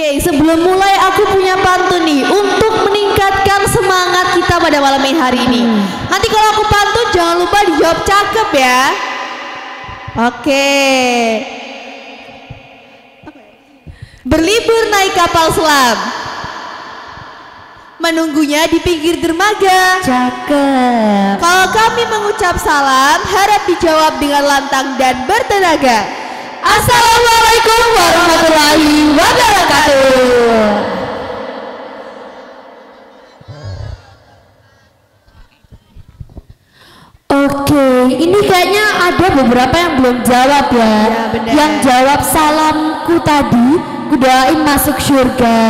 Oke, sebelum mulai aku punya pantun nih untuk meningkatkan semangat kita pada malam hari ini. Nanti kalau aku pantun jangan lupa dijawab cakep ya. Oke. Berlibur naik kapal selam, menunggunya di pinggir dermaga. Cakep. Kalau kami mengucap salam, harap dijawab dengan lantang dan bertenaga. Assalamualaikum warahmatullahi wabarakatuh. Oke, ini kayaknya ada beberapa yang belum jawab ya. benar. Yang jawab salamku tadi, kudoain masuk surga.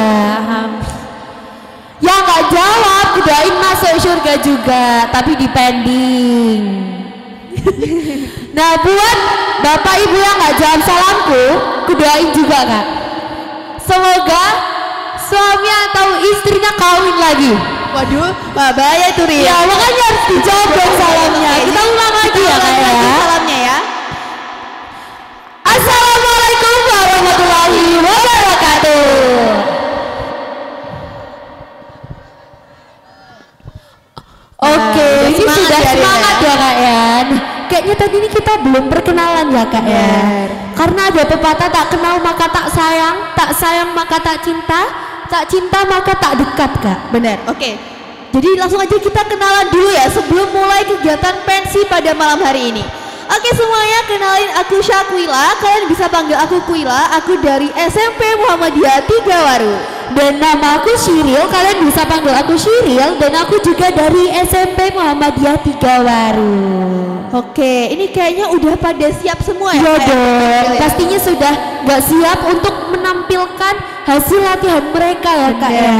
Yang nggak jawab, kudoain masuk surga juga, tapi dipending. Nah, buat bapak ibu yang nggak jawab salamku, kudoain juga kak. Semoga suami atau istrinya kawin lagi. Waduh, bahaya itu Ria. Ya makanya harus dijawab dong salamnya. Kita ulang lagi ya kak ya. Salamnya ya. Assalamualaikum warahmatullahi wabarakatuh. Oke, ini sudah semangat ya kak ya. Kayaknya tadi ini kita belum perkenalan ya kak ya. Karena ada pepatah tak kenal maka tak sayang maka tak cinta maka tak dekat kak. Benar. Oke. Jadi langsung aja kita kenalan dulu ya sebelum mulai kegiatan pensi pada malam hari ini. Oke semuanya, kenalin aku Syakwila. Kalian bisa panggil aku Kwila. Aku dari SMP Muhammadiyah 3 Waru. Dan nama aku Syiril. Kalian bisa panggil aku Syiril. Dan aku juga dari SMP Muhammadiyah 3 Waru. Oke, ini kayaknya udah pada siap semua ya? Iya dong, pastinya sudah nggak siap untuk menampilkan hasil latihan mereka ya kak ya.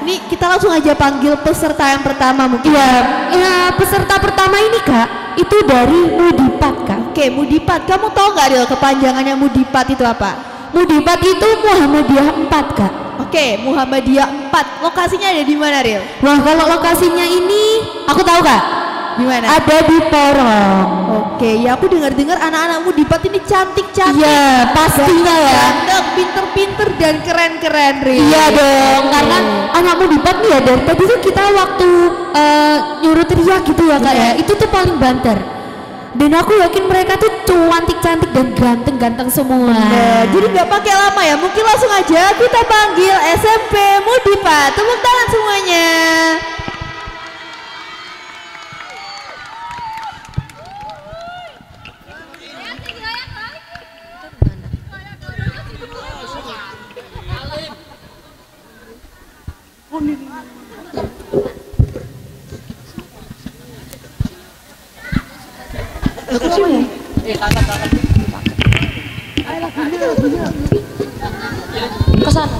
Ini kita langsung aja panggil peserta yang pertama mungkin. Ya, peserta pertama ini kak, itu dari Mudipat kak. Oke, Mudipat, kamu tahu nggak Ril kepanjangannya Mudipat itu apa? Mudipat itu Muhammadiyah 4 kak. Oke, Muhammadiyah 4. Lokasinya ada di mana Ril? Wah kalau lokasinya ini, aku tahu kak. Di mana? Ada di Porong. Oke, ya aku dengar-dengar anak-anakmu di Pat ini cantik-cantik. Iya, pastinya ya. Ganteng, pinter-pinter dan keren-keren, Ri. Iya dong, karena anakmu di Pat nih ya dari tadi tuh kita waktu nyuruh teriak gitu ya kak ya, itu tuh paling banter. Dan aku yakin mereka tuh cantik-cantik dan ganteng-ganteng semua. Nah, jadi nggak pakai lama ya, mungkin langsung aja kita panggil SMP Mudipat. Tepuk tangan semuanya. Kesana.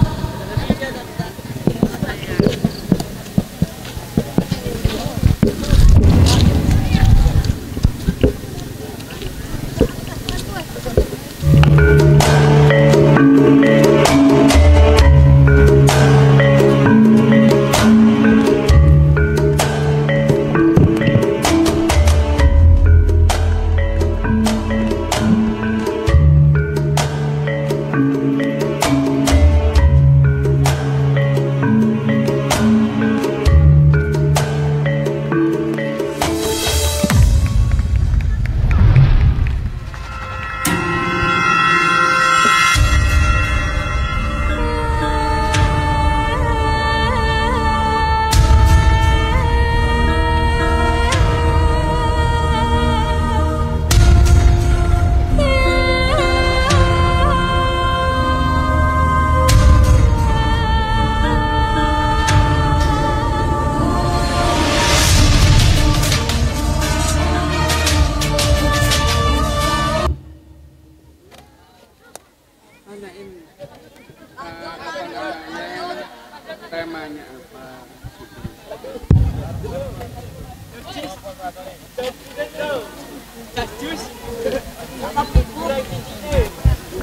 Temanya apa?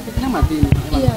Ini mati ini. Iya.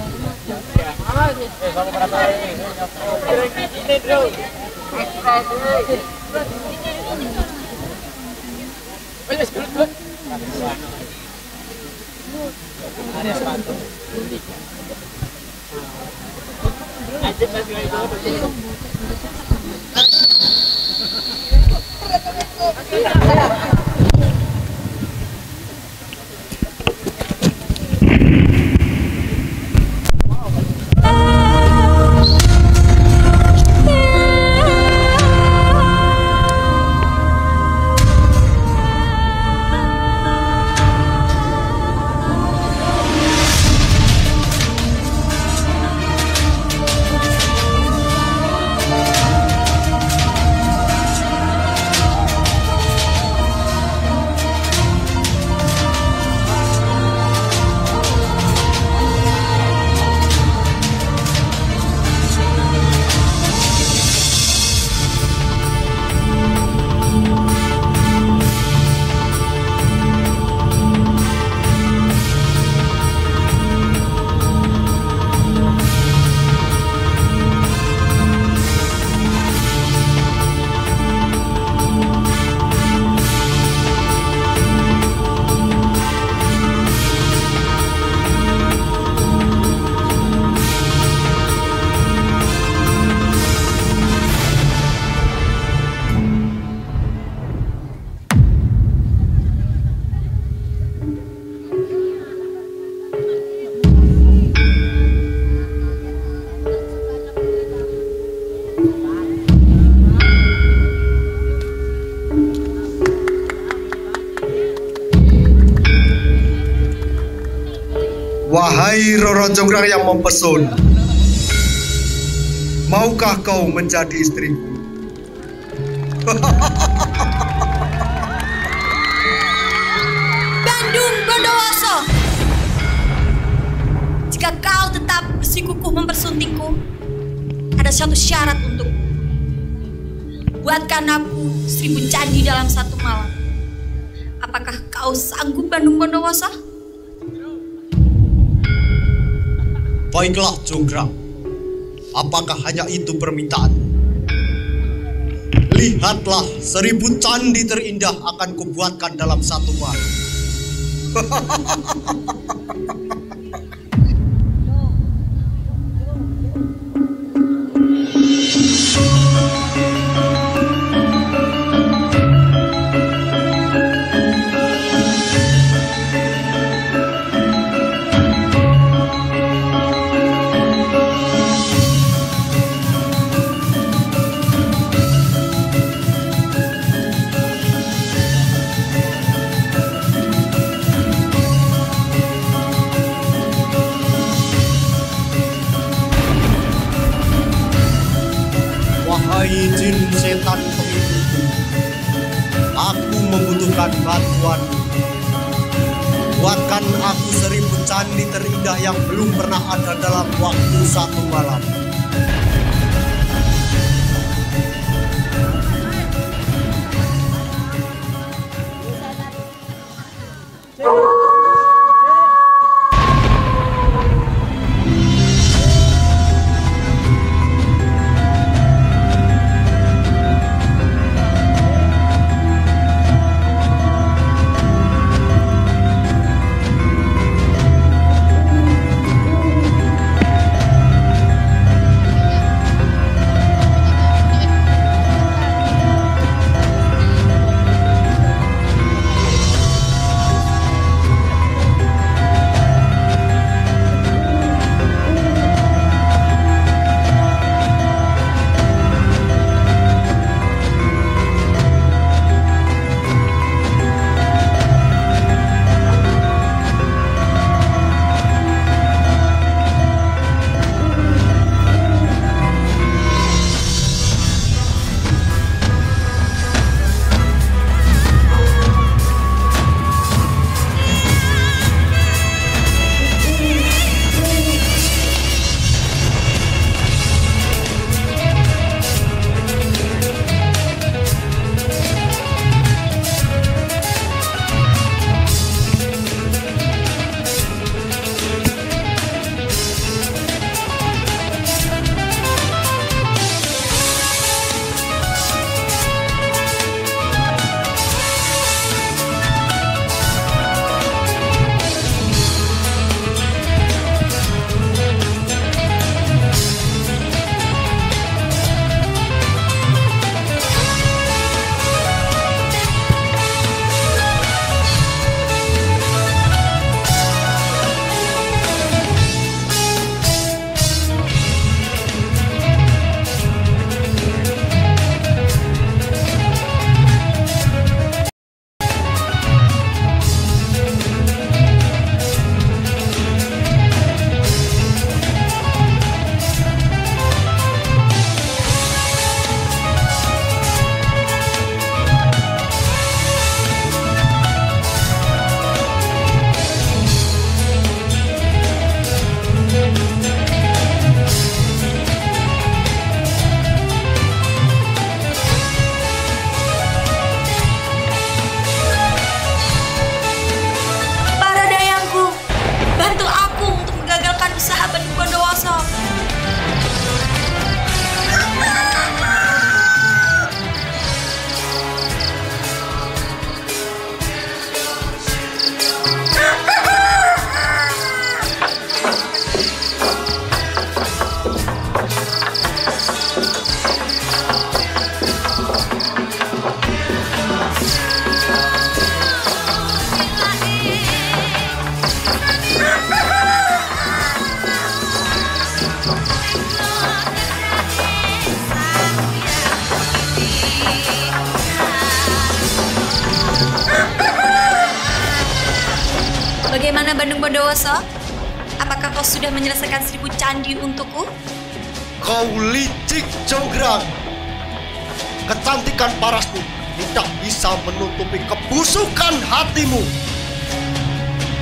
Wahai Roro Jonggrang yang mempesona, maukah kau menjadi istriku? Bandung Bondowoso, jika kau tetap bersikukuh mempersuntingku, ada satu syarat untukku. Buatkan aku 1000 candi dalam satu malam. Apakah kau sanggup, Bandung Bondowoso? Baiklah Jonggrang, apakah hanya itu permintaan? Lihatlah, 1000 candi terindah akan kubuatkan dalam satu malam. Wahai jin setan pengikutku, aku membutuhkan bantuanmu. Buatkan aku 1000 candi terindah yang belum pernah ada dalam waktu satu malam. Bagaimana Bandung Bondowoso? Apakah kau sudah menyelesaikan 1000 candi untukku? Kau licik Jonggrang. Kecantikan parasmu tidak bisa menutupi kebusukan hatimu.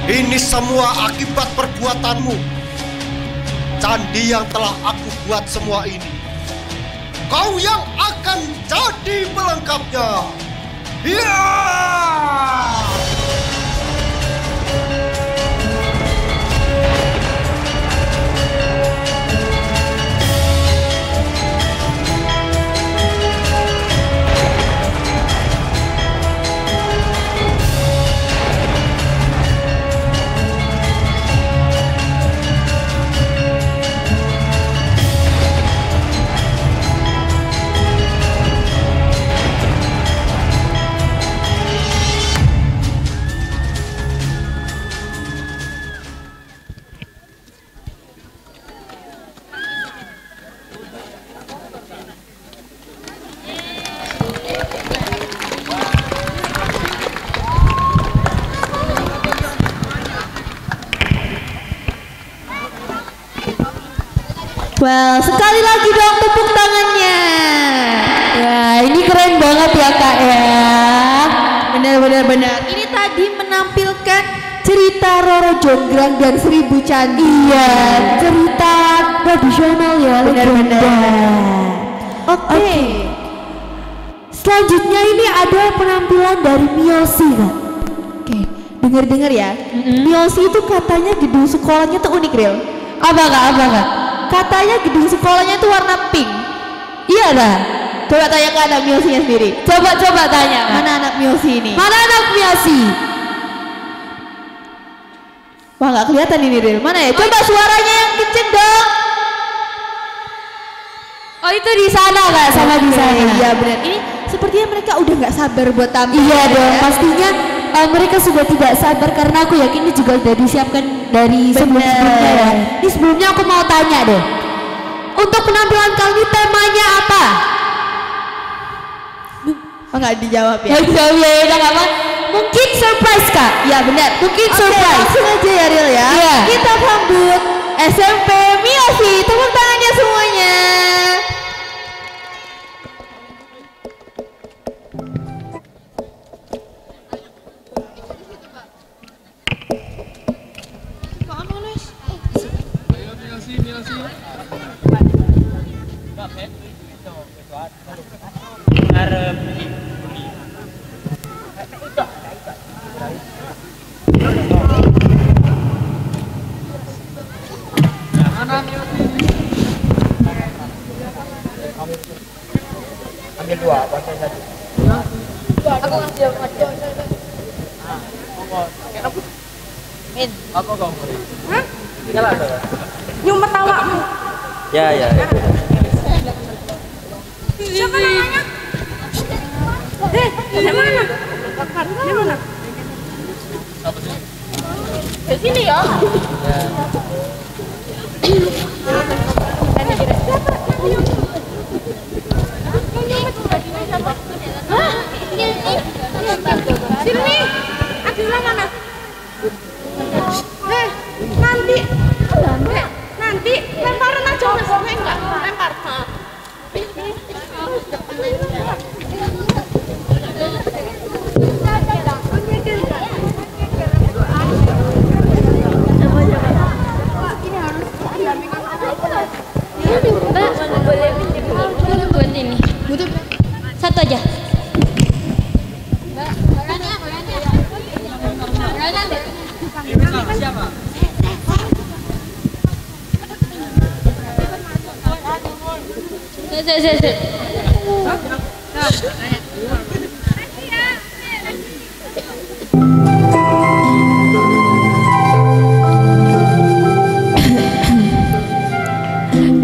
Ini semua akibat perbuatanmu. Candi yang telah aku buat semua ini, kau yang akan jadi pelengkapnya. Well, sekali lagi dong tepuk tangannya. Ya, ini keren banget ya Kak ya. Benar. Ini tadi menampilkan cerita Roro Jonggrang dan 1000 candi. Iya, cerita tradisional ya. Benar. Oke. Selanjutnya ini ada penampilan dari Miyoshi Kak. Oke, dengar ya. Miyoshi itu katanya gedung sekolahnya tuh unik, Real. Apa Kak? Katanya gedung sekolahnya itu warna pink. Iya dah. Coba tanya ke anak Miyoshi-nya sendiri. Coba tanya. Mana anak Miyoshi ini? Mana anak Miyoshi? Wah, nggak kelihatan ini, Real. Mana ya? Coba suaranya yang kenceng dong. Oh, itu di sana Kak, sama di sana. Iya benar. Ini sepertinya mereka udah nggak sabar buat tampil. Iya dong, pastinya mereka sudah tidak sabar karena aku yakin ini juga sudah disiapkan dari sebelumnya ya. Ini sebelumnya aku mau tanya deh. Untuk penampilan kali ini temanya apa? Oh, nggak dijawab ya? Jawab ya, udah nggak apa. Mungkin surprise Kak. Ya benar. Mungkin Oke, surprise. langsung aja ya, Real ya. Iya. Kita sambut SMP Miyoshi. Tepuk tangannya semuanya. Ambil 2, pakai 1. Aku ngasih aja. Min, aku kau. Hah? Tinggal ada. Nyumet awakmu. Ya. Siapa namanya? Di mana? Di mana? Di sini ya. Sini. Adila mana? Nanti lemparan aja Mas. Enggak, lempar. Mbak, boleh buat ini. Butuh satu aja. Saya.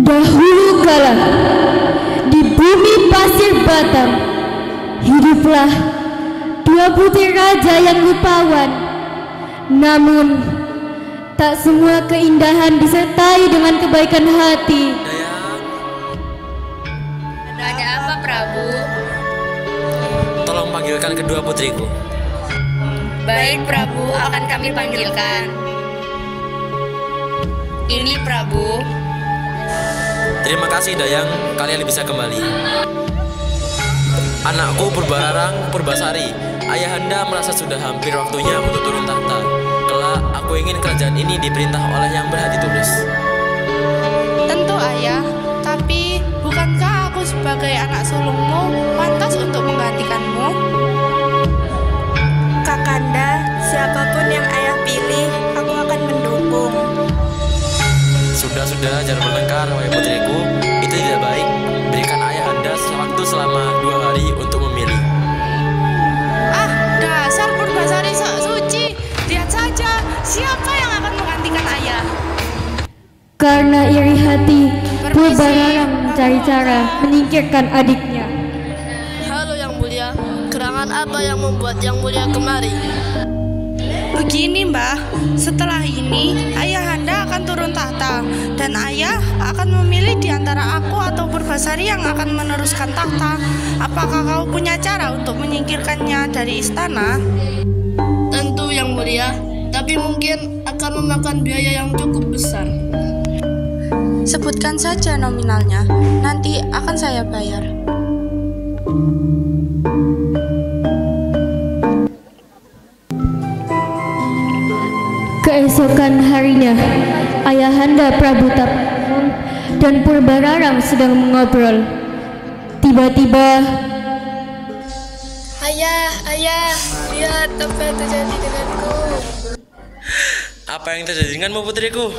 Dahulu kala di bumi pasir Batam hiduplah dua putri raja yang rupawan. Namun tak semua keindahan disertai dengan kebaikan hati. Ada apa, Prabu? Tolong panggilkan kedua putriku. Baik Prabu, akan kami panggilkan. Ini Prabu. Terima kasih Dayang, kalian bisa kembali. Anakku Purbararang, Purbasari, ayahanda merasa sudah hampir waktunya untuk turun tahta. Kelak, aku ingin kerajaan ini diperintah oleh yang berhati tulus. Tentu ayah, tapi bukankah aku sebagai anak sulungmu pantas untuk menggantikanmu? Kakanda, siapapun yang ayah pilih, aku akan mendukung. Sudah, jangan bertengkar, wahai putriku. Itu tidak baik. Berikan ayahanda waktu selama 2 hari untuk memilih. Ah, dasar Purbasari sok suci. Lihat saja, siapa yang akan menggantikan ayah? Karena iri hati, Purbararang mencari cara menyingkirkan adiknya. Halo Yang Mulia, gerangan apa yang membuat Yang Mulia kemari? Begini Mbah, setelah ini ayahanda akan turun tahta dan ayah akan memilih di antara aku atau Purbasari yang akan meneruskan tahta. Apakah kau punya cara untuk menyingkirkannya dari istana? Tentu Yang Mulia, tapi mungkin akan memakan biaya yang cukup besar. Sebutkan saja nominalnya, nanti akan saya bayar. Keesokan harinya, ayahanda Prabu Tapnum dan Purbararang sedang mengobrol. Tiba-tiba, Ayah, lihat apa yang terjadi denganku. Apa yang terjadi denganmu, putriku?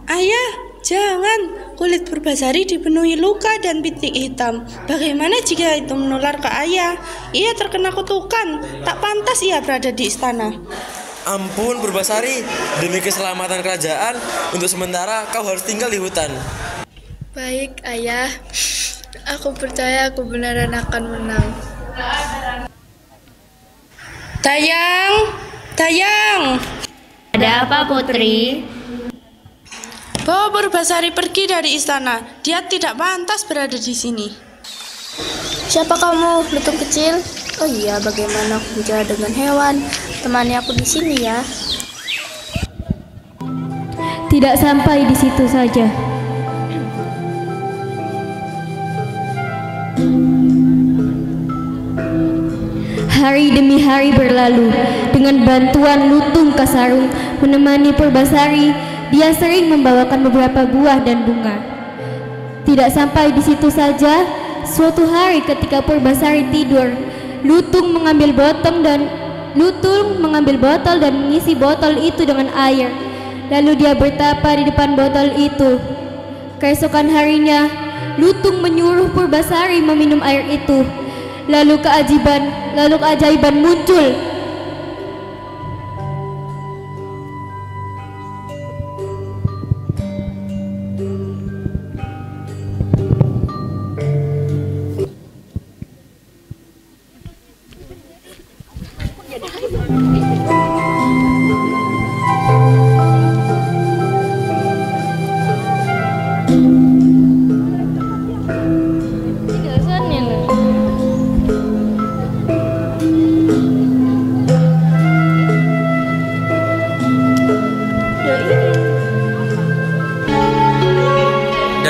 Ayah, jangan. Kulit Purbasari dipenuhi luka dan bintik hitam. Bagaimana jika itu menular ke ayah? Ia terkena kutukan. Tak pantas ia berada di istana. Ampun Purbasari, demi keselamatan kerajaan, untuk sementara kau harus tinggal di hutan. Baik ayah, aku percaya aku beneran akan menang. Dayang. Ada apa Putri? Bawa Purbasari pergi dari istana. Dia tidak pantas berada di sini. Siapa kamu, lutung kecil? Oh iya, bagaimana aku bicara dengan hewan? Temani aku di sini ya. tidak sampai di situ saja. Hari demi hari berlalu. Dengan bantuan Lutung Kasarung menemani Purbasari, dia sering membawakan beberapa buah dan bunga. Tidak sampai di situ saja, suatu hari ketika Purbasari tidur, Lutung mengambil botol dan mengisi botol itu dengan air. Lalu dia bertapa di depan botol itu. Keesokan harinya, Lutung menyuruh Purbasari meminum air itu. Lalu keajaiban muncul.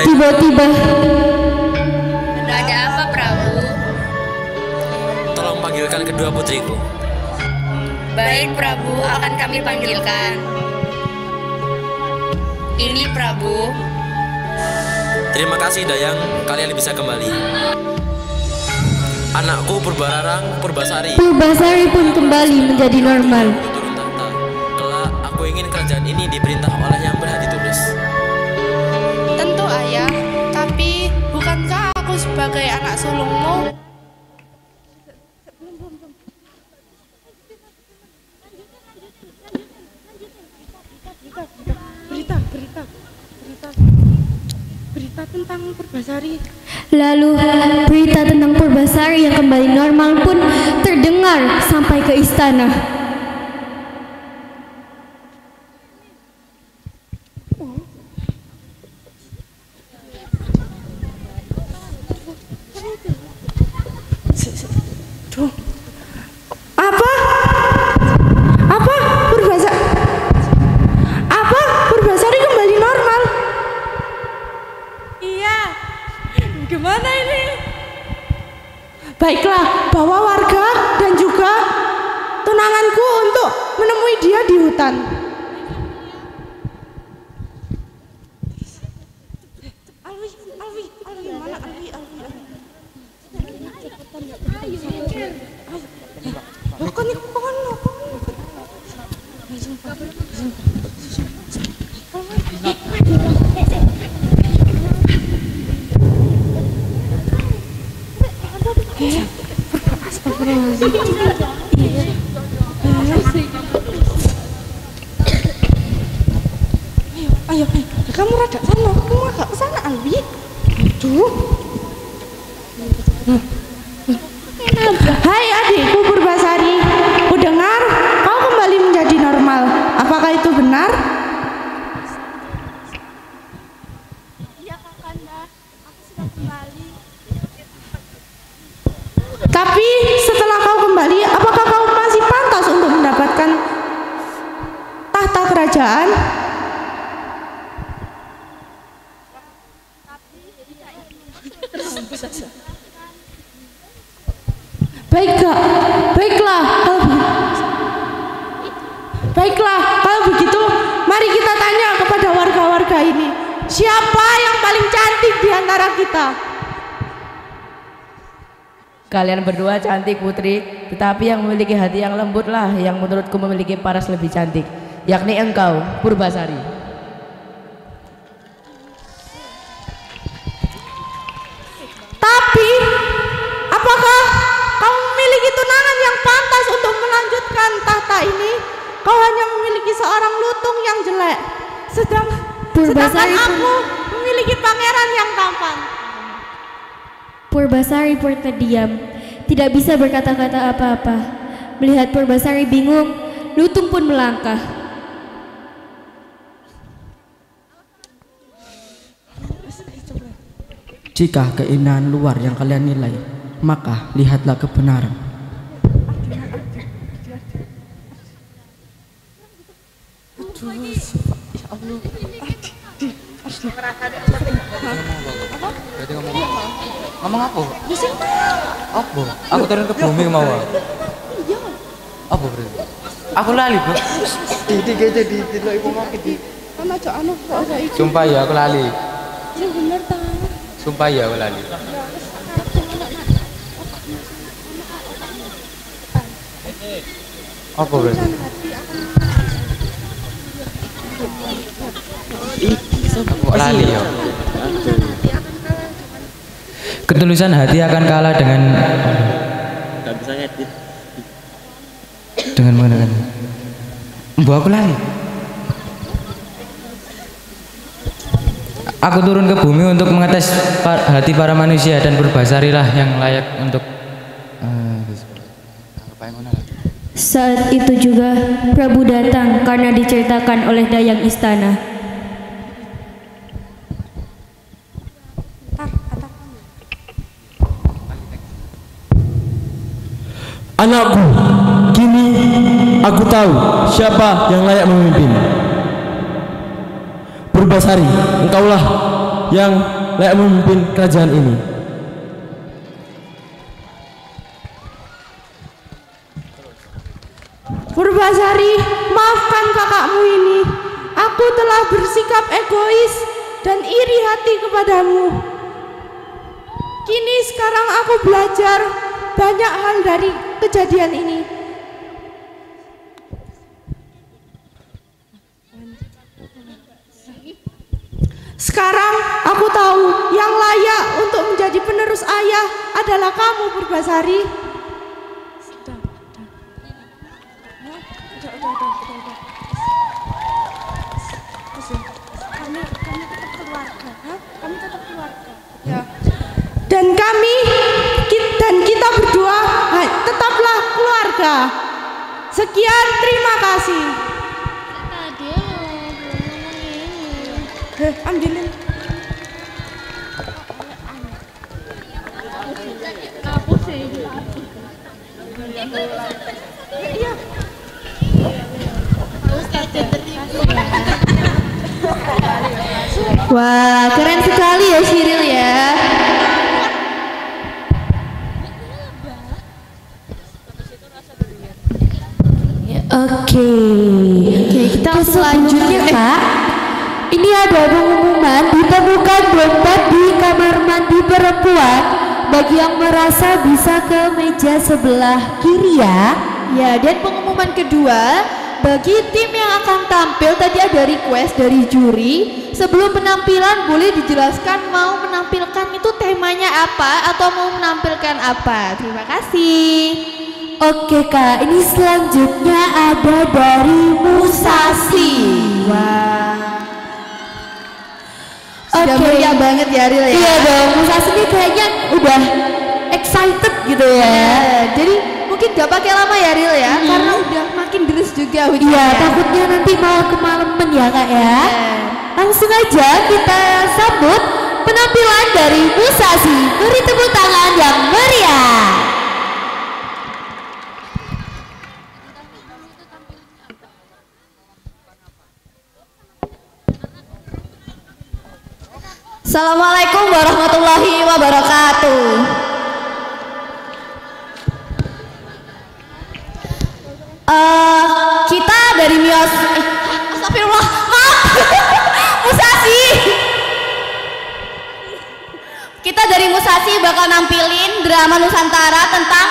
Tiba-tiba, Ada apa, Prabu? Tolong panggilkan kedua putriku. Baik, Prabu, akan kami panggilkan. Ini Prabu. Terima kasih Dayang, kalian bisa kembali. Anakku Purbararang, Purbasari. Purbasari pun kembali menjadi normal. Turun tahta. Kelak aku ingin kerajaan ini diperintah oleh yang berhati tulus. Tentu ayah, tapi bukankah aku sebagai anak sulungmu? Berita tentang Purbasari. Lalu berita tentang Purbasari yang kembali normal pun terdengar sampai ke istana. Apa? di hutan. Ayo, kamu rada sana, kamu agak kesana Alwi. Aduh. Hai adikku Purbasari, ku dengar kau kembali menjadi normal. Apakah itu benar? Iya Kakanda, aku sudah kembali. Tapi setelah kau kembali, apakah kau masih pantas untuk mendapatkan tahta kerajaan? Baiklah, kalau begitu mari kita tanya kepada warga-warga ini, siapa yang paling cantik di antara kita? Kalian berdua cantik putri, tetapi yang memiliki hati yang lembutlah yang menurutku memiliki paras lebih cantik, yakni engkau, Purbasari. Tapi apakah kau memiliki tunangan yang pantas untuk melanjutkan tahta ini? Kau hanya memiliki seorang lutung yang jelek, sedangkan aku memiliki pangeran yang tampan. Purbasari pun terdiam, tidak bisa berkata-kata apa-apa. Melihat Purbasari bingung, lutung pun melangkah. Jika keindahan luar yang kalian nilai, maka lihatlah kebenaran. Ngomong apa? Apa? Aku turun ke bumi mau. Apa berarti? Aku lali, Bu. Di delok iku mau di. Ana aja anu kok ada iki. Sumpah ya aku lali. Ya bener ta. Sumpah ya aku lali. Apa berarti? Kok lali ya? Ketulusan hati akan kalah dengan Gak bisa ngedit. dengan menggunakan. Mbak aku lali. Aku turun ke bumi untuk mengetes hati para manusia dan Purbasarilah yang layak untuk Saat itu juga Prabu datang karena diceritakan oleh dayang istana. Anakku, kini aku tahu siapa yang layak memimpin. Purbasari, engkaulah yang layak memimpin kerajaan ini. Purbasari, maafkan kakakmu ini. Aku telah bersikap egois dan iri hati kepadamu. Kini sekarang aku belajar banyak hal dari kejadian ini. Sekarang aku tahu yang layak untuk menjadi penerus ayah adalah kamu, Purbasari. Dan kita berdua tetaplah keluarga. Sekian, terima kasih. Ambilin. Iya. Wah, keren sekali ya Shiril ya. Oke. selanjutnya Kak, ini ada pengumuman ditemukan dompet di kamar mandi perempuan. Bagi yang merasa bisa ke meja sebelah kiri ya. Ya, dan pengumuman kedua, bagi tim yang akan tampil tadi ada request dari juri. Sebelum penampilan boleh dijelaskan mau menampilkan itu temanya apa atau mau menampilkan apa. Terima kasih. Oke Kak, ini selanjutnya ada dari Musasi. Wah. Sudah meriah banget ya Ril ya. Iya dong, Musasi ini kayaknya udah excited gitu ya. Jadi mungkin gak pakai lama ya Ril ya, karena udah makin deras juga hujannya. Iya, takutnya nanti malah kemalaman ya Kak ya. Langsung aja kita sambut penampilan dari Musasi. Beri tepuk tangan yang meriah. Assalamualaikum warahmatullahi wabarakatuh. Kita dari Mios. Astagfirullah, maaf. Musasi. Kita dari Musasi bakal nampilin drama Nusantara tentang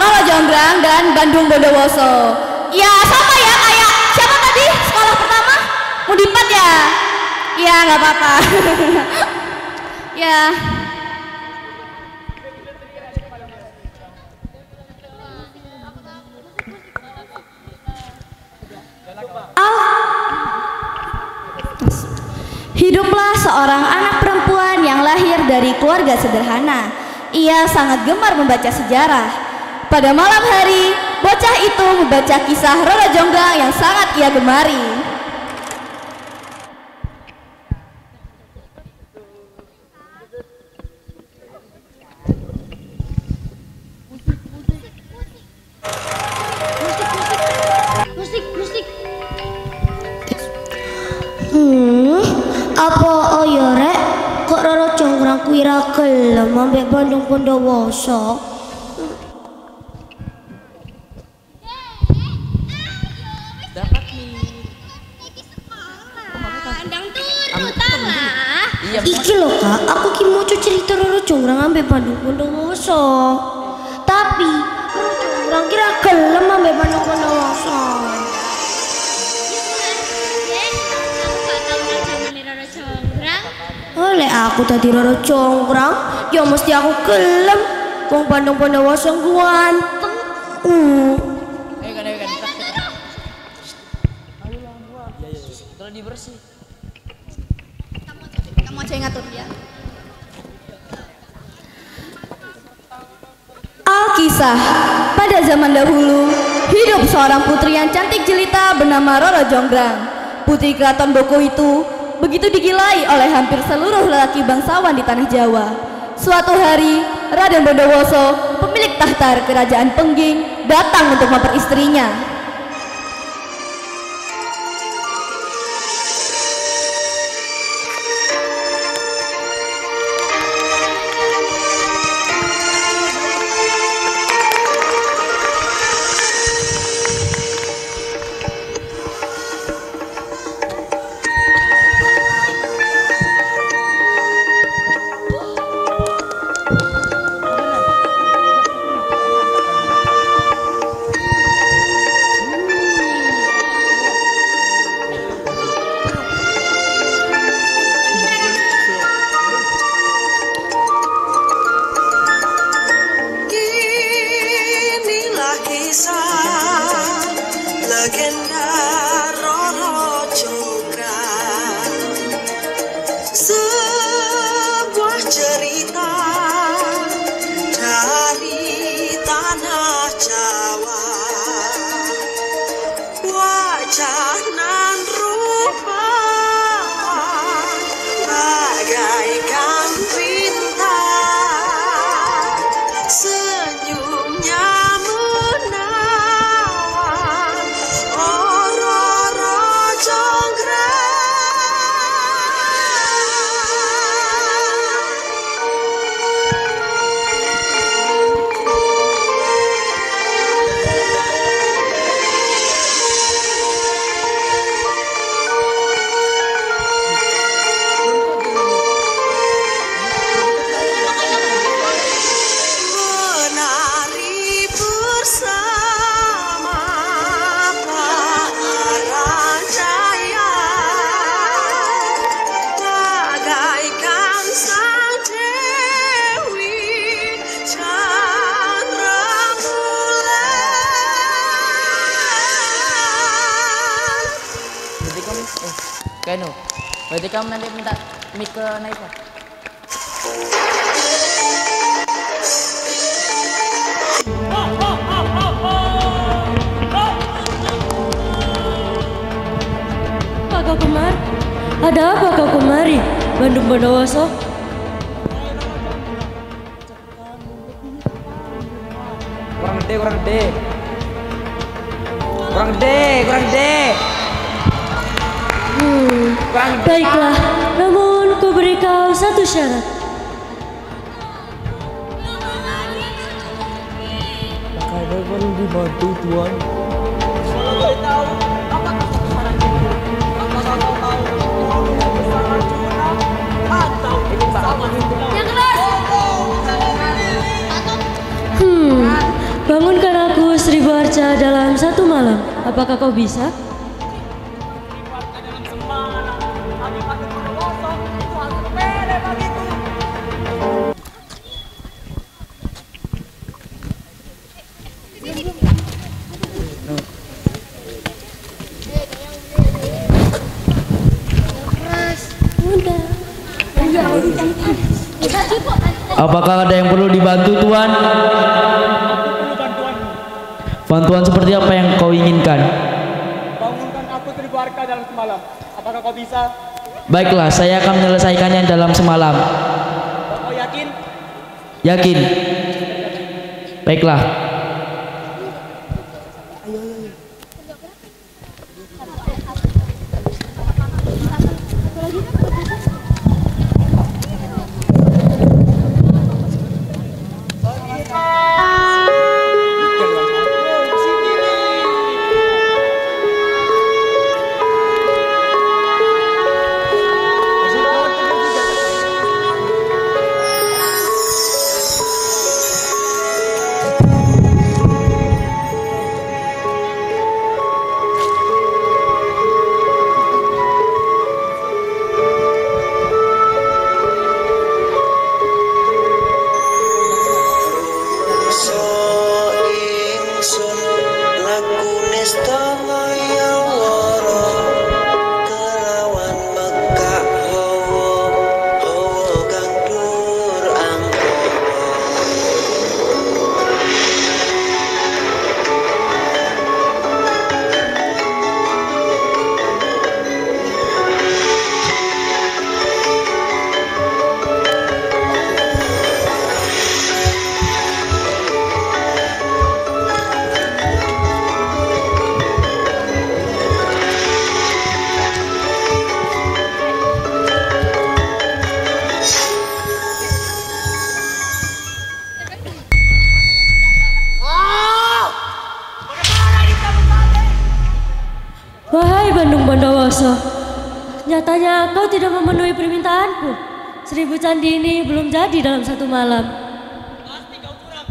Roro Jonggrang dan Bandung Bondowoso. Ya sama ya kayak siapa tadi sekolah pertama? Mudipat ya. Ya nggak apa-apa. Ya. Hiduplah seorang anak perempuan yang lahir dari keluarga sederhana. Ia sangat gemar membaca sejarah. Pada malam hari, bocah itu membaca kisah Roro Jonggrang yang sangat ia gemari. Apa ya rek kok Roro Jonggrang kuwi ra gelem ambek Bandung Bondowoso? Iki lho Kak, aku ki moco cerita Roro Jonggrang ambek Bandung Bondowoso. Tapi Roro Jonggrang kira gelem ambek Bandung Bondowoso. Oleh aku tadi Roro Jonggrang, ya mesti aku gelem. Wong Bandung Bondowoso ganteng. Ayo kan. Kalau dibersih. Kamu aja yang ngatur ya. Alkisah, pada zaman dahulu hidup seorang putri yang cantik jelita bernama Roro Jonggrang. Putri keraton Boko itu begitu digilai oleh hampir seluruh lelaki bangsawan di tanah Jawa. Suatu hari, Raden Bondowoso, pemilik tahta kerajaan Pengging, datang untuk memperistrinya. Kenu, berarti kamu nanti minta mic ke Naifa. Apa kau kemari? Ada apa kau kemari, Bandung Bondowoso? Kurang gede. Baiklah, namun ku beri kau satu syarat. Kakak perlu dibantu Tuan. Bangunkan aku 1000 arca dalam satu malam. Apakah kau bisa? Apakah ada yang perlu dibantu Tuan? Bantuan seperti apa yang kau inginkan? Bangunkan aku 1000 arca dalam semalam. Apakah kau bisa? Baiklah, saya akan menyelesaikannya dalam semalam. Kau yakin? Yakin. Baiklah. Wahai Bandung Bondowoso, nyatanya kau tidak memenuhi permintaanku. 1000 candi ini belum jadi dalam satu malam. Pasti kau curang.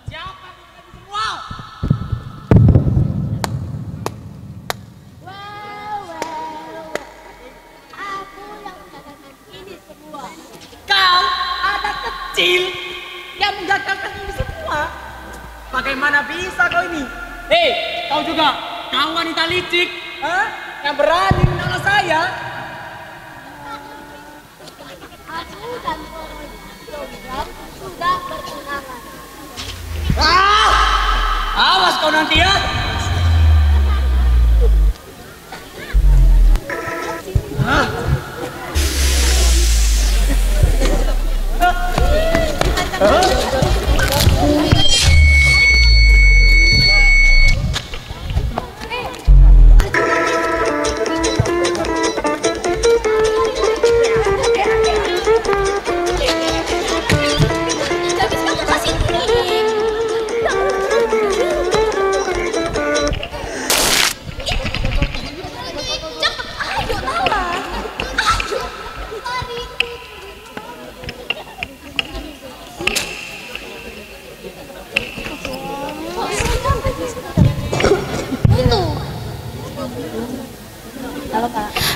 Siapa yang ini semua? Aku yang mengatakan ini semua. Kau anak kecil yang menggagalkan ini semua. Bagaimana bisa kau ini? Hei, kau juga, kau wanita licik, yang berani menolak saya. Aku dan program sudah bertunangan. Awas kau nanti ya.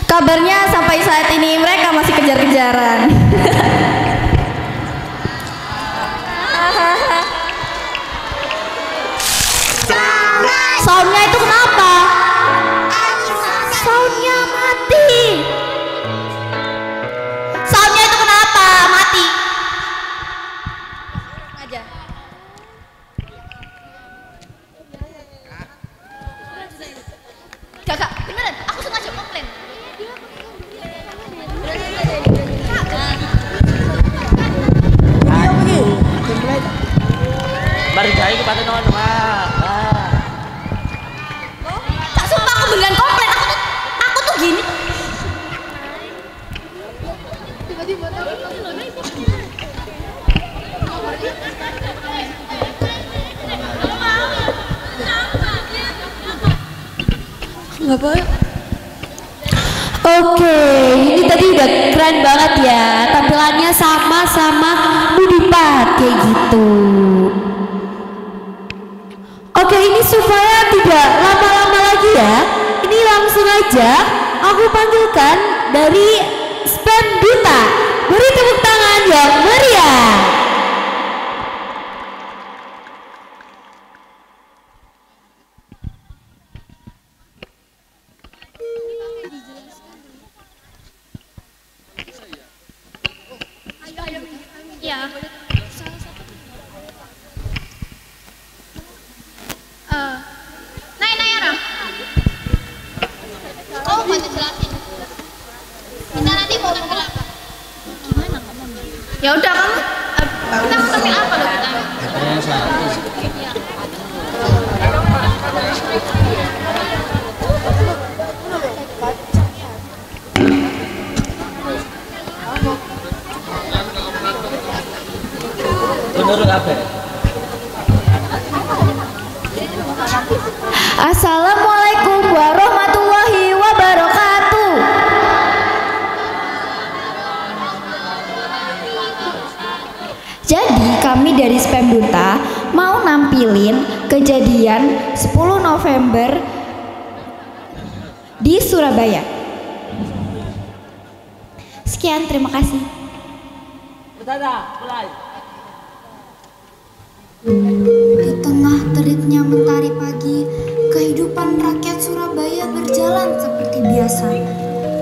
Kabarnya sampai saat ini mereka masih kejar-kejaran. Soundnya itu kenapa? Soundnya mati. beneran, aku sengaja komplain. Mari gawe kepada non, Kak, sumpah aku beneran komplain. Aku tuh gini. Nggak boleh. Oke, ini tadi udah keren banget ya. Tampilannya sama-sama Budipat kayak gitu. Oke, ini supaya tidak lama-lama lagi ya. Ini langsung aja aku panggilkan dari Spam Duta. Beri tepuk tangan yang meriah. Ya. Naya, kau bantu jelasin. Kita nanti mau tampil apa? Gimana ngomongnya? Ya udah kamu. Kita mau tampil apa loh kita? Menurut apa? Assalamualaikum warahmatullahi wabarakatuh. Jadi kami dari Spam Duta mau nampilin kejadian 10 November di Surabaya. Sekian, terima kasih. Mulai. Di tengah teritnya mentari pagi, kehidupan rakyat Surabaya berjalan seperti biasa.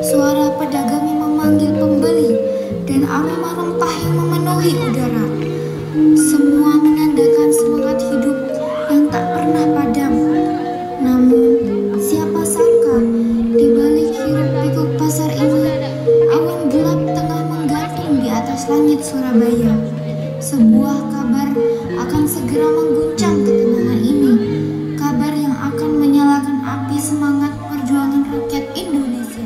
Suara pedagang yang memanggil pembeli dan aroma rempah yang memenuhi udara. Semua menandakan semangat hidup yang tak pernah padam. Namun, siapa sangka di balik hiruk-pikuk pasar ini, awan gelap tengah menggantung di atas langit Surabaya. Sebuah kabar akan segera mengguncang ketenangan ini. Kabar yang akan menyalakan api semangat perjuangan rakyat Indonesia.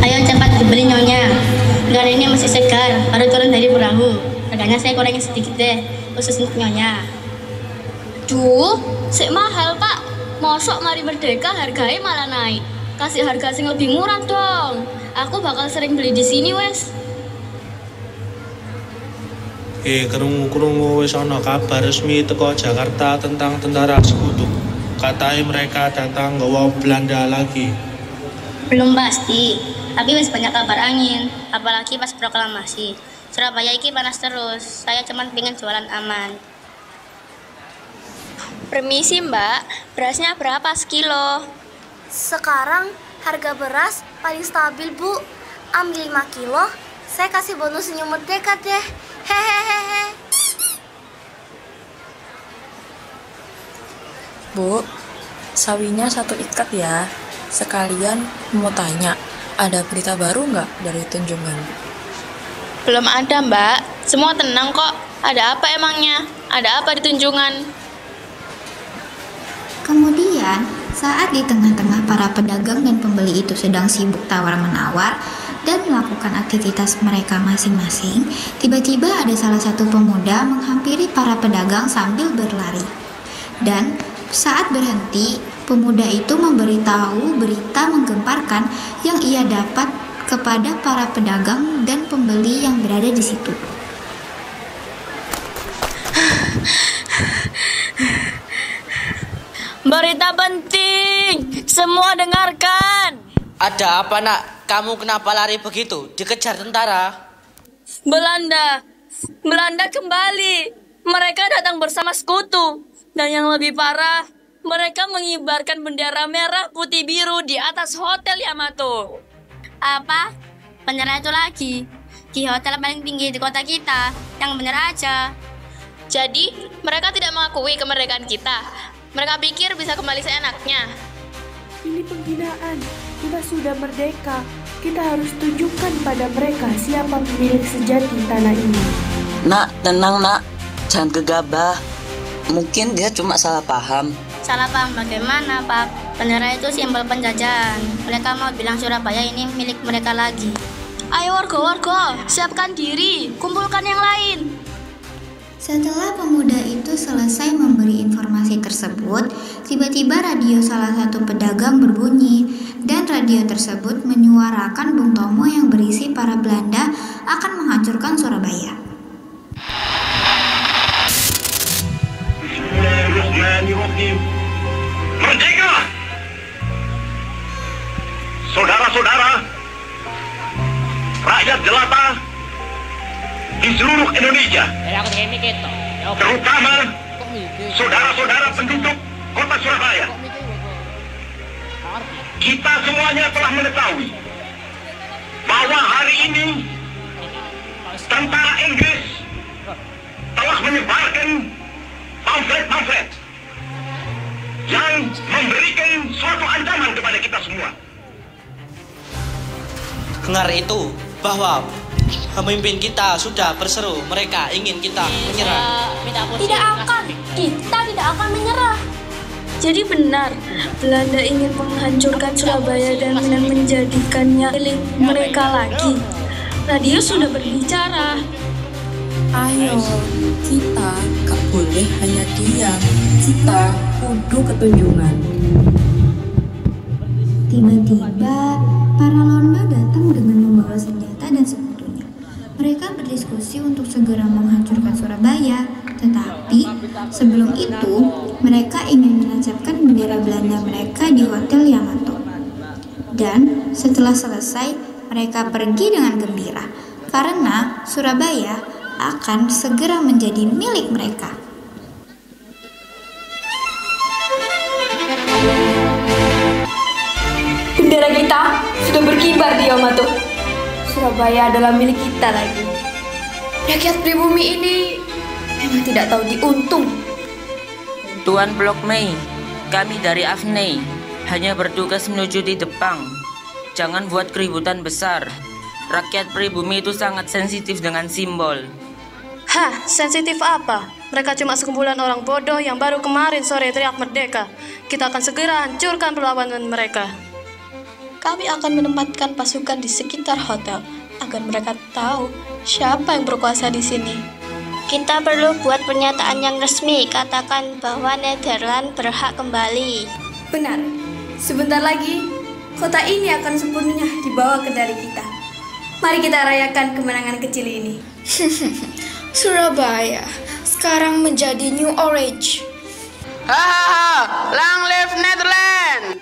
Ayo cepat dibeli nyonya. Gar ini masih segar, baru turun dari perahu. Harganya saya kurangin sedikit deh, khusus untuk nyonya. Duh, sik mahal pak. Mosok mari merdeka harganya malah naik. Kasih harga sing lebih murah dong. Aku bakal sering beli di sini wes. Krungu-krungu wis ana kabar resmi teko Jakarta tentang tentara sekutu. Katanya mereka datang nggawa Belanda lagi. Belum pasti, tapi wis banyak kabar angin, apalagi pas proklamasi. Surabaya iki panas terus, saya cuma pengen jualan aman. Permisi mbak, berasnya berapa sekilo? Sekarang harga beras paling stabil bu. Ambil 5 kilo, saya kasih bonus senyum merdeka deh. Hehehehe. Bu, sawinya 1 ikat ya. Sekalian mau tanya, ada berita baru nggak dari Tunjungan? Belum ada mbak, semua tenang kok. Ada apa emangnya? Ada apa di Tunjungan? Kemudian, saat di tengah-tengah para pedagang dan pembeli itu sedang sibuk tawar-menawar dan melakukan aktivitas mereka masing-masing, tiba-tiba ada salah satu pemuda menghampiri para pedagang sambil berlari. Dan saat berhenti, pemuda itu memberitahu berita menggemparkan yang ia dapat kepada para pedagang dan pembeli yang berada di situ. Berita penting, semua dengarkan. Ada apa nak? Kamu kenapa lari begitu? Dikejar tentara? Belanda kembali. Mereka datang bersama sekutu. Dan yang lebih parah, mereka mengibarkan bendera merah putih biru di atas Hotel Yamato. Apa? Bener itu lagi? Di hotel paling tinggi di kota kita, yang bener aja. Jadi, mereka tidak mengakui kemerdekaan kita. Mereka pikir bisa kembali seenaknya. Ini penghinaan. Kita sudah merdeka. Kita harus tunjukkan pada mereka siapa pemilik sejati tanah ini. Nak, tenang nak. Jangan gegabah. Mungkin dia cuma salah paham. Salah paham bagaimana, Pak? Bendera itu simbol penjajahan. Mereka mau bilang Surabaya ini milik mereka lagi. Ayo warga-warga, siapkan diri, kumpulkan yang lain. Setelah pemuda itu selesai memberi informasi tersebut, tiba-tiba radio salah satu pedagang berbunyi, dan radio tersebut menyuarakan Bung Tomo yang berisi para Belanda akan menghancurkan Surabaya. Merdeka! Saudara-saudara, rakyat jelata di seluruh Indonesia, terutama saudara-saudara penduduk kota Surabaya, kita semuanya telah mengetahui bahwa hari ini tentara Inggris telah menyebarkan pamflet-pamflet yang memberikan suatu ancaman kepada kita semua. Dengar itu bahwa pemimpin kita sudah berseru, mereka ingin kita menyerah. Tidak akan, kita tidak akan menyerah. Jadi benar, Belanda ingin menghancurkan Surabaya dan menjadikannya milik mereka lagi. Radio sudah berbicara. Ayo, kita gak boleh hanya diam. Kita kudu ketunjungan. Tiba-tiba, para lomba datang dengan membawa senjata dan sekutunya. Mereka berdiskusi untuk segera menghancurkan Surabaya, tetapi sebelum itu, mereka ingin menancapkan bendera Belanda mereka di Hotel Yamato. Dan setelah selesai, mereka pergi dengan gembira, karena Surabaya akan segera menjadi milik mereka. Bendera kita sudah berkibar di Yamato. Surabaya adalah milik kita lagi. Rakyat pribumi ini memang tidak tahu diuntung. Tuan Blok Mei, kami dari Afnei hanya bertugas menuju di Jepang. Jangan buat keributan besar. Rakyat pribumi itu sangat sensitif dengan simbol. Hah, sensitif apa? Mereka cuma sekumpulan orang bodoh yang baru kemarin sore teriak merdeka. Kita akan segera hancurkan perlawanan mereka. Kami akan menempatkan pasukan di sekitar hotel agar mereka tahu siapa yang berkuasa di sini. Kita perlu buat pernyataan yang resmi, katakan bahwa Nederland berhak kembali. Benar, sebentar lagi kota ini akan sepenuhnya dibawa ke dari kita. Mari kita rayakan kemenangan kecil ini. Surabaya sekarang menjadi New Orange. Hahaha, long live Netherlands!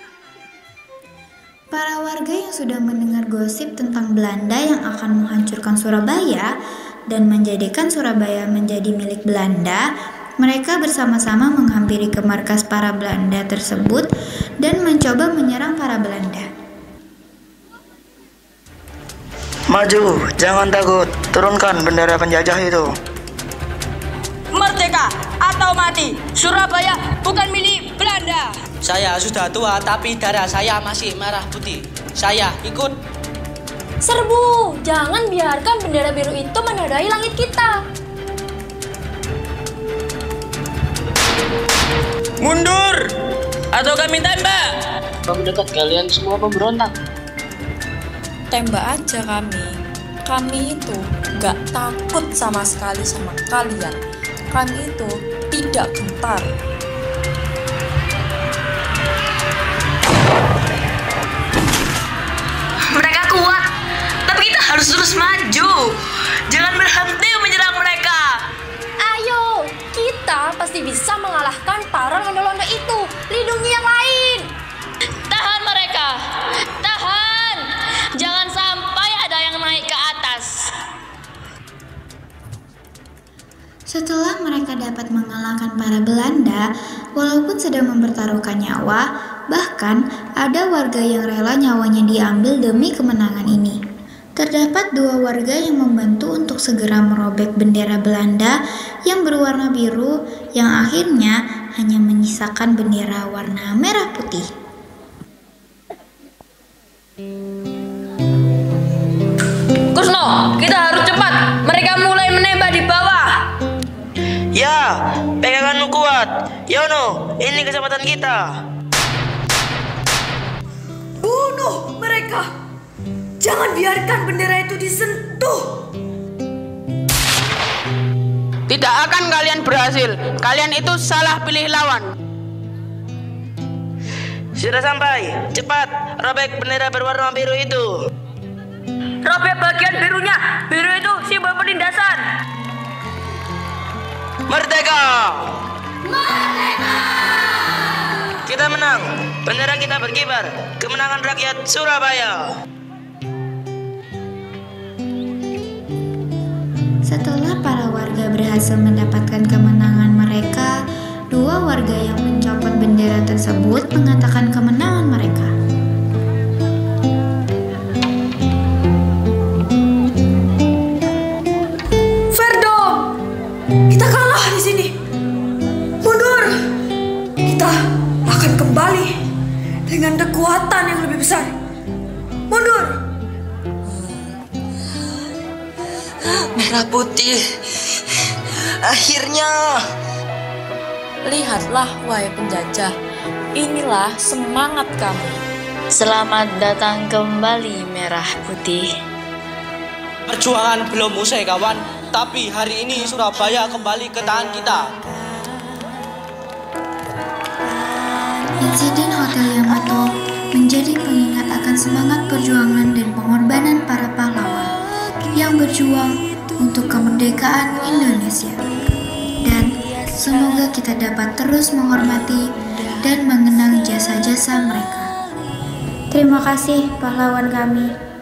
Para warga yang sudah mendengar gosip tentang Belanda yang akan menghancurkan Surabaya dan menjadikan Surabaya menjadi milik Belanda, mereka bersama-sama menghampiri ke markas para Belanda tersebut dan mencoba menyerang para Belanda. Maju, jangan takut, turunkan bendera penjajah itu. Merdeka atau mati, Surabaya bukan milik Belanda. Saya sudah tua tapi darah saya masih merah putih. Saya ikut. Serbu, jangan biarkan bendera biru itu menodai langit kita. Mundur atau kami tembak. Mendekat kalian semua pemberontak. Tembak aja kami. Kami itu gak takut sama sekali sama kalian. Kami itu tidak gentar. Mereka kuat, tapi kita harus terus maju. Jangan berhenti menyerang mereka. Ayo, kita pasti bisa mengalahkan para londo-londo itu. Lindungi yang lain. Tahan mereka, tahan. Jangan sampai ada yang naik ke atas. Setelah mereka dapat mengalahkan para Belanda, walaupun sedang mempertaruhkan nyawa, bahkan ada warga yang rela nyawanya diambil demi kemenangan ini. Terdapat 2 warga yang membantu untuk segera merobek bendera Belanda yang berwarna biru yang akhirnya hanya menyisakan bendera warna merah putih. Kusno, kita harus cepat. Mereka mulai menembak di bawah. Ya, peganganmu kuat. Yono, ini kesempatan kita. Bunuh mereka. Jangan biarkan bendera itu disentuh. Tidak akan kalian berhasil. Kalian itu salah pilih lawan. Sudah sampai. Cepat, robek bendera berwarna biru itu. Robek bagian birunya. Biru itu simbol penindasan. Merdeka! Merdeka! Kita menang. Bendera kita berkibar. Kemenangan rakyat Surabaya. Setelah para warga berhasil mendapatkan kemenangan mereka, dua warga yang mencopot bendera tersebut mengatakan kemenangan mereka. Ferdo, kita kalah di sini. Mundur. Kita akan kembali dengan kekuatan yang lebih besar. Mundur. Merah putih. Akhirnya. Lihatlah, wahai penjajah. Inilah semangat kami. Selamat datang kembali, Merah Putih. Perjuangan belum usai, kawan. Tapi hari ini Surabaya kembali ke tangan kita. Insiden Hotel Yamato menjadi pengingat akan semangat perjuangan dan pengorbanan para pahlawan yang berjuang untuk kemerdekaan Indonesia. Dan semoga kita dapat terus menghormati dan mengenang jasa-jasa mereka. Terima kasih pahlawan kami.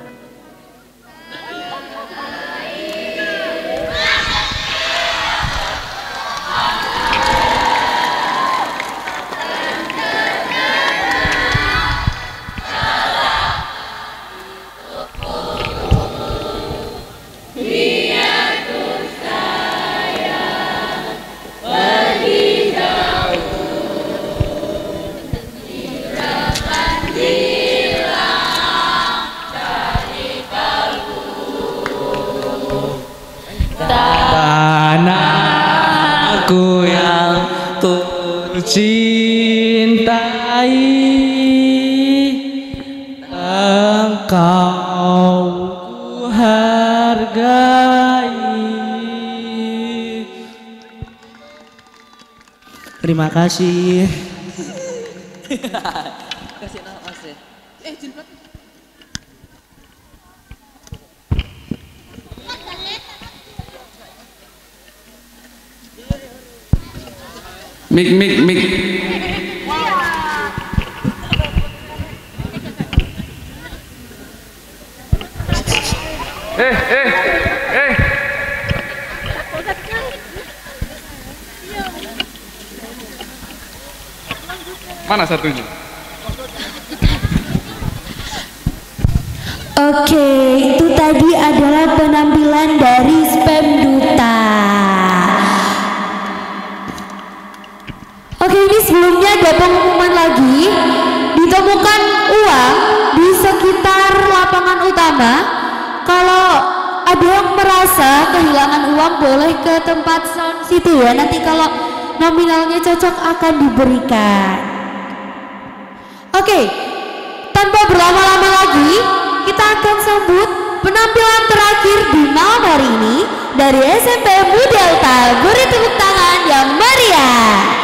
Tanahku yang tercintai, engkau ku hargai. Terima kasih. Kasih nafas ya. Jilbab. Mik. Mana satunya? Oke, itu tadi adalah penampilan dari Spam Duta. Oke, ini sebelumnya ada pengumuman lagi. Ditemukan uang di sekitar lapangan utama. Kalau ada yang merasa kehilangan uang, boleh ke tempat sound situ ya. Nanti kalau nominalnya cocok akan diberikan. Oke, tanpa berlama-lama lagi, kita akan sambut penampilan terakhir di malam hari ini dari SMP MU Delta. Beri tepuk tangan yang meriah.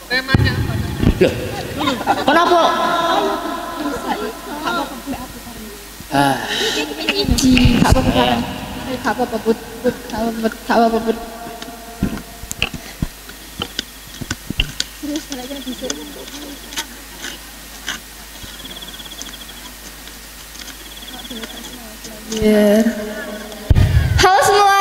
Temanya apa? Loh, kenapa? Halo semua,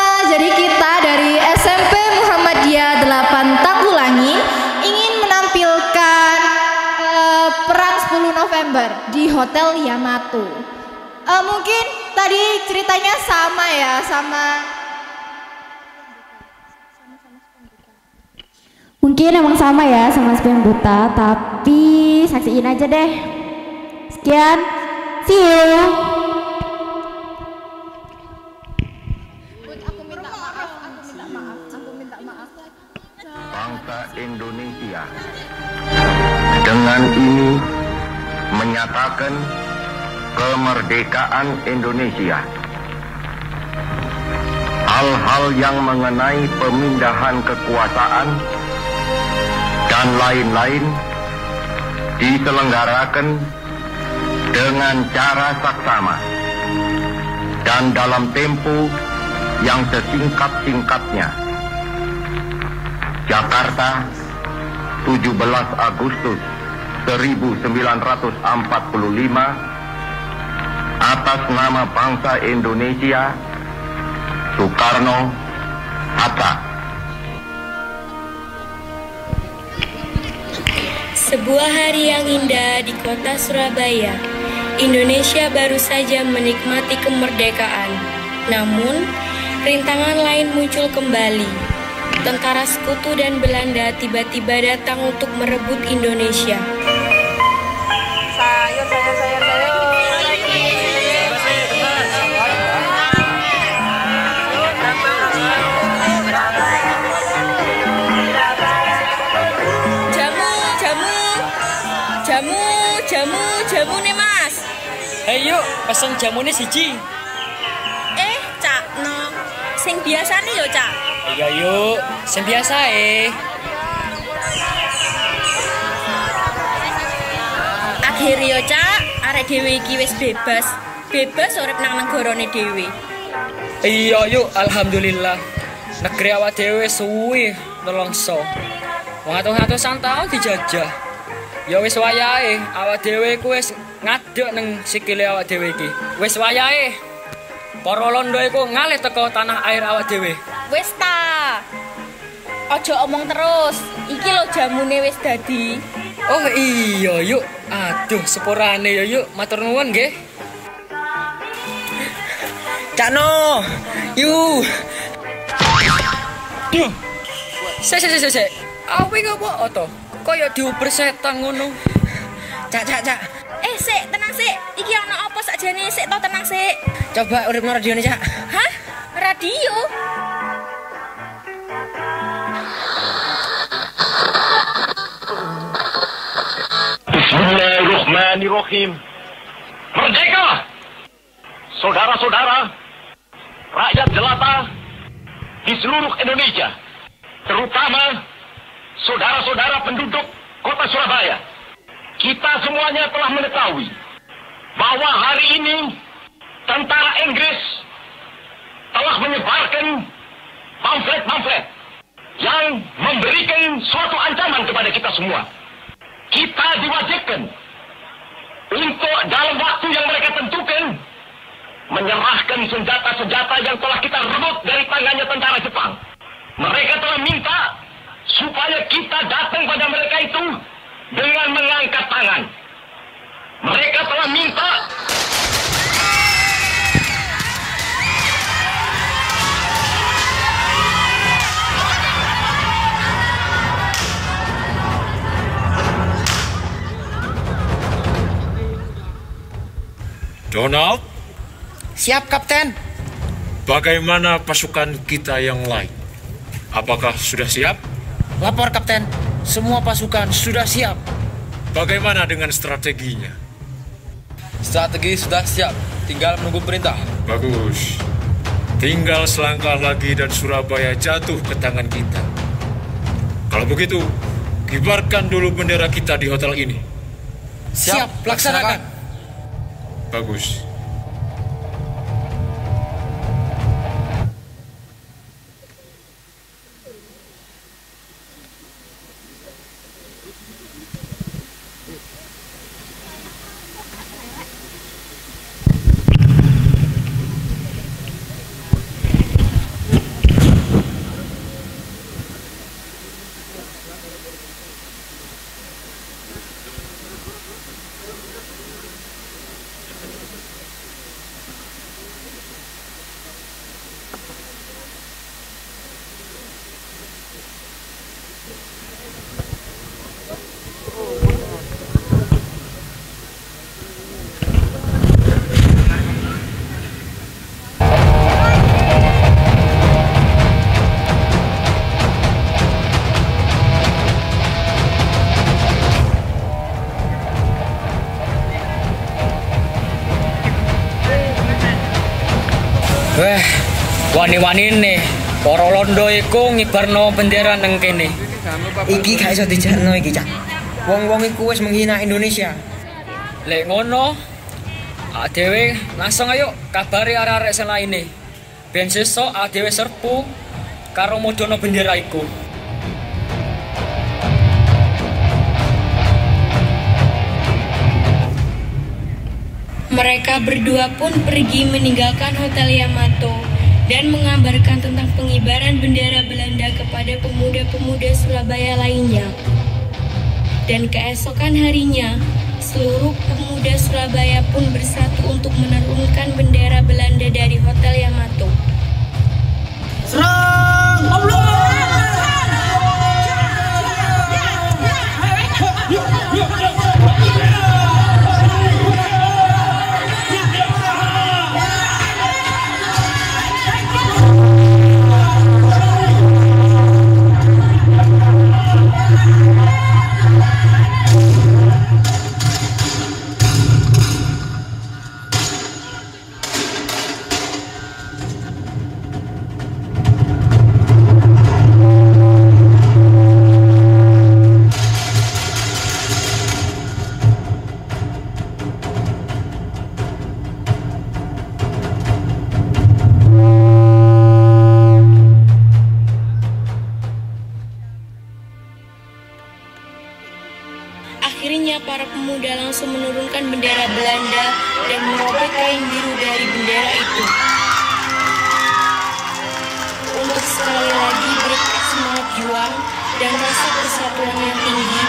di Hotel Yamato. Mungkin tadi ceritanya sama ya, Mungkin emang sama ya sama Spion Buta, tapi saksiin aja deh. Sekian, see you. Bangsa Indonesia dengan ini menyatakan kemerdekaan Indonesia. Hal-hal yang mengenai pemindahan kekuasaan dan lain-lain diselenggarakan dengan cara saksama dan dalam tempo yang sesingkat-singkatnya. Jakarta, 17 Agustus 1945, atas nama bangsa Indonesia, Soekarno Hatta. Sebuah hari yang indah di kota Surabaya. Indonesia baru saja menikmati kemerdekaan. Namun, rintangan lain muncul kembali. Tentara Sekutu dan Belanda tiba-tiba datang untuk merebut Indonesia. Sayur. Jamu nih mas. Yuk, pesen jamune siji. Cak no, sing biasa nih yo cak. Iya yuk, sing biasa Akhirnya yo cak, arek dhewe iki wis bebas urip nang negarane dhewe. Iya yuk, alhamdulillah. Negeri awak dhewe suwi nelongso. Wong atus-atusan taun dijajah. Ya wis wayahe, awak dhewe ku wis ngadeg ning sikile awak dhewe iki. Wis wayahe. Para londo iku ngalih teko tanah air awak dhewe. Wis ta. Aja omong terus. Iki lho jamune wis dadi. Oh iya yuk. Aduh, sepurane ya yuk. Matur nuwun nggih. Cakno. Yuk. Duh. Sik. Awi ngopo to? Kaya diuber setan ngono. Cak. Sik, tenang sik. Iki ana apa sakjane? Sik to tenang sik. Coba uripno radione, Cak. Hah? Radio? Bismillahirrahmanirrahim. Merdeka! Saudara-saudara, rakyat jelata di seluruh Indonesia, terutama saudara-saudara penduduk kota Surabaya, kita semuanya telah mengetahui bahwa hari ini tentara Inggris telah menyebarkan pamflet-pamflet yang memberikan suatu ancaman kepada kita semua. Kita diwajibkan untuk dalam waktu yang mereka tentukan menyerahkan senjata-senjata yang telah kita rebut dari tangannya tentara Jepang. Mereka telah minta supaya kita datang pada mereka itu dengan mengangkat tangan. Mereka telah minta Donald? Siap, Kapten. Bagaimana pasukan kita yang lain? Apakah sudah siap? Lapor, Kapten. Semua pasukan sudah siap. Bagaimana dengan strateginya? Strategi sudah siap, tinggal menunggu perintah. Bagus. Tinggal selangkah lagi dan Surabaya jatuh ke tangan kita. Kalau begitu, kibarkan dulu bendera kita di hotel ini. Siap, laksanakan. Bagus. Weh, wani-wani nih, para londo iku ngibarno bendera nang kene. Iki gak iso dijarno iki, Cak. Wong-wong iku wis menghina Indonesia. Lek ngono, dhewe langsung ayo kabari arek-arek sing lainne. Ben sesuk dhewe serbu karo modono bendera iku. Mereka berdua pun pergi meninggalkan Hotel Yamato dan mengabarkan tentang pengibaran bendera Belanda kepada pemuda-pemuda Surabaya lainnya. Dan keesokan harinya, seluruh pemuda Surabaya pun bersatu untuk menurunkan bendera Belanda dari Hotel Yamato. Serang! Akhirnya para pemuda langsung menurunkan bendera Belanda dan merobek kain biru dari bendera itu. Untuk sekali lagi berkat semangat juang dan rasa persatuan yang tinggi,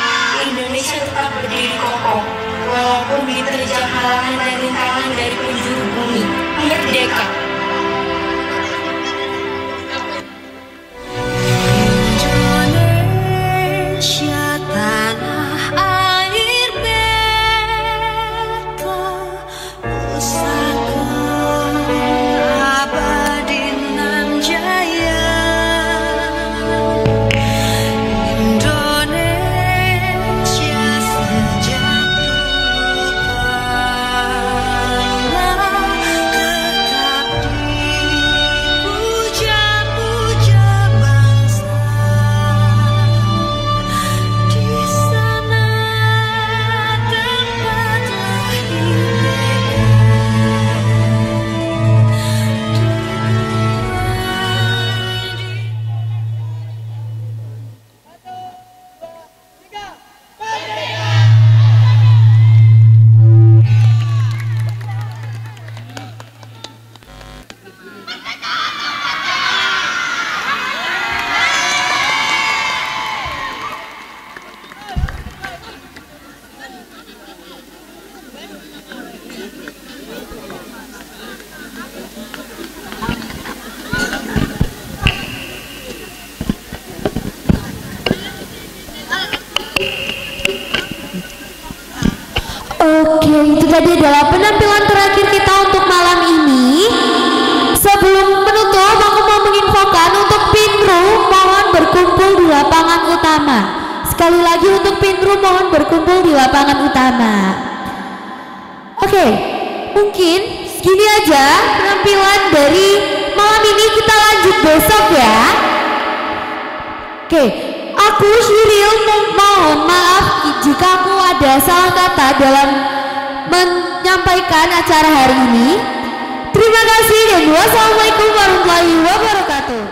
Indonesia tetap berdiri kokoh walaupun diterjang halangan dan rintangan dari penjuru bumi. Merdeka! Oke, itu tadi adalah penampilan terakhir kita untuk malam ini. Sebelum menutup, aku mau menginfokan untuk Pinru mohon berkumpul di lapangan utama. Sekali lagi untuk Pinru mohon berkumpul di lapangan utama. Oke, mungkin segini aja penampilan dari malam ini, kita lanjut besok ya. Oke, aku Syiril mohon maaf jika aku ada salah kata dalam menyampaikan acara hari ini. Terima kasih dan wassalamualaikum warahmatullahi wabarakatuh.